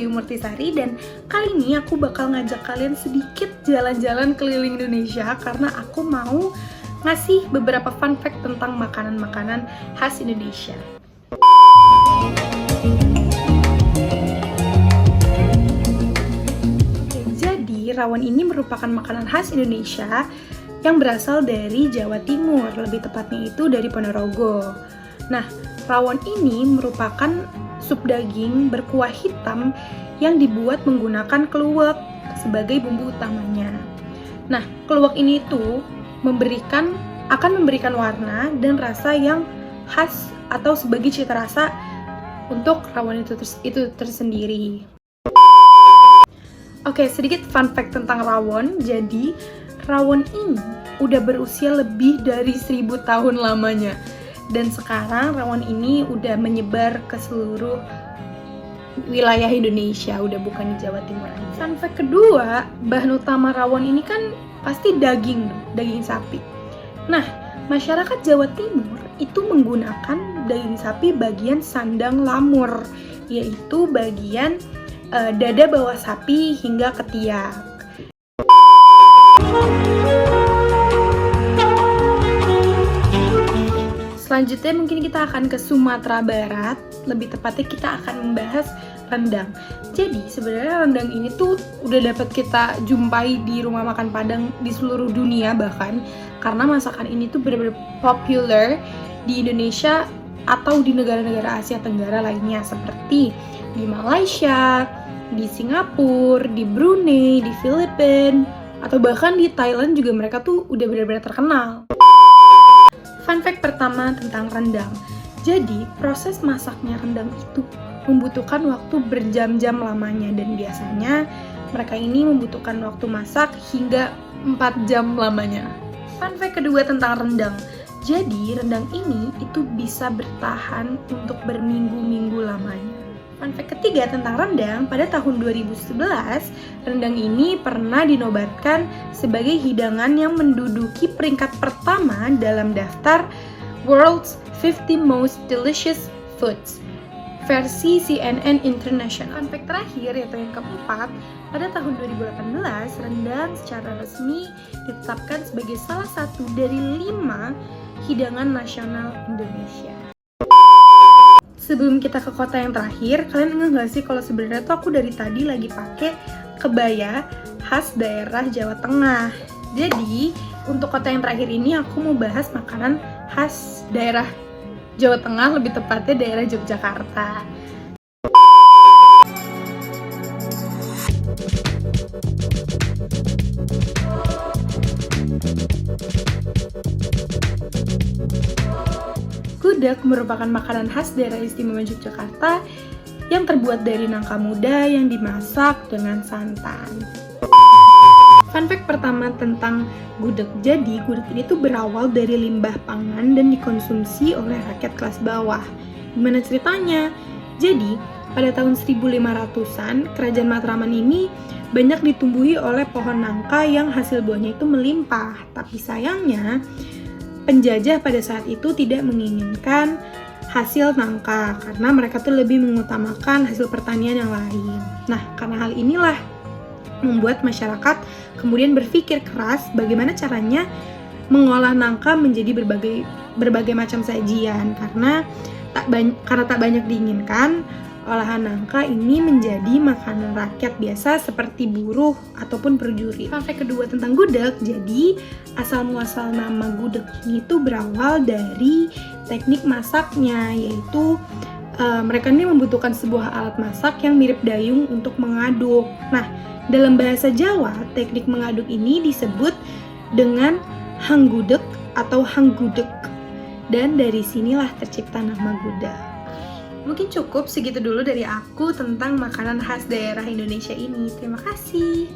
Bayu Murtisari dan kali ini aku bakal ngajak kalian sedikit jalan-jalan keliling Indonesia karena aku mau ngasih beberapa fun fact tentang makanan-makanan khas Indonesia. Jadi rawon ini merupakan makanan khas Indonesia yang berasal dari Jawa Timur, lebih tepatnya itu dari Ponorogo. Nah, rawon ini merupakan sup daging berkuah hitam yang dibuat menggunakan keluak sebagai bumbu utamanya. Nah, keluak ini tuh akan memberikan warna dan rasa yang khas atau sebagai cita rasa untuk rawon itu tersendiri. Oke, sedikit fun fact tentang rawon. Jadi, rawon ini udah berusia lebih dari 1000 tahun lamanya. Dan sekarang rawon ini udah menyebar ke seluruh wilayah Indonesia, udah bukan di Jawa Timur aja. Fun fact kedua, bahan utama rawon ini kan pasti daging sapi. Nah, masyarakat Jawa Timur itu menggunakan daging sapi bagian sandang lamur, yaitu bagian dada bawah sapi hingga ketiak. Selanjutnya mungkin kita akan ke Sumatera Barat, lebih tepatnya kita akan membahas rendang. Jadi sebenarnya rendang ini tuh udah dapat kita jumpai di rumah makan Padang di seluruh dunia bahkan, karena masakan ini tuh benar-benar populer di Indonesia atau di negara-negara Asia Tenggara lainnya seperti di Malaysia, di Singapura, di Brunei, di Filipina, atau bahkan di Thailand juga mereka tuh udah benar-benar terkenal. Fun fact pertama tentang rendang. Jadi, proses masaknya rendang itu membutuhkan waktu berjam-jam lamanya dan biasanya mereka ini membutuhkan waktu masak hingga 4 jam lamanya. Fun fact kedua tentang rendang. Jadi, rendang ini itu bisa bertahan untuk berminggu-minggu lamanya. Fun fact ketiga tentang rendang, pada tahun 2011, rendang ini pernah dinobatkan sebagai hidangan yang menduduki peringkat pertama dalam daftar World's 50 Most Delicious Foods versi CNN International. Fun fact terakhir, yaitu yang keempat, pada tahun 2018, rendang secara resmi ditetapkan sebagai salah satu dari 5 hidangan nasional Indonesia. Sebelum kita ke kota yang terakhir, kalian ingat gak sih kalau sebenarnya tuh aku dari tadi lagi pakai kebaya khas daerah Jawa Tengah. Jadi, untuk kota yang terakhir ini aku mau bahas makanan khas daerah Jawa Tengah, lebih tepatnya daerah Yogyakarta. Gudeg merupakan makanan khas daerah istimewa Yogyakarta yang terbuat dari nangka muda yang dimasak dengan santan. Fun fact pertama tentang gudeg. Jadi, gudeg ini tuh berawal dari limbah pangan dan dikonsumsi oleh rakyat kelas bawah. Gimana ceritanya? Jadi, pada tahun 1500-an, Kerajaan Matraman ini banyak ditumbuhi oleh pohon nangka yang hasil buahnya itu melimpah. Tapi sayangnya, penjajah pada saat itu tidak menginginkan hasil nangka karena mereka tuh lebih mengutamakan hasil pertanian yang lain. Nah, karena hal inilah membuat masyarakat kemudian berpikir keras bagaimana caranya mengolah nangka menjadi berbagai macam sajian karena tak banyak diinginkan. Olahan nangka ini menjadi makanan rakyat biasa seperti buruh ataupun prajurit. Fun fact kedua tentang gudeg, jadi asal-muasal nama gudeg ini tuh berawal dari teknik masaknya, yaitu mereka ini membutuhkan sebuah alat masak yang mirip dayung untuk mengaduk. Nah, dalam bahasa Jawa, teknik mengaduk ini disebut dengan hanggudeg atau hanggudeg. Dan dari sinilah tercipta nama gudeg. Mungkin cukup segitu dulu dari aku tentang makanan khas daerah Indonesia ini. Terima kasih.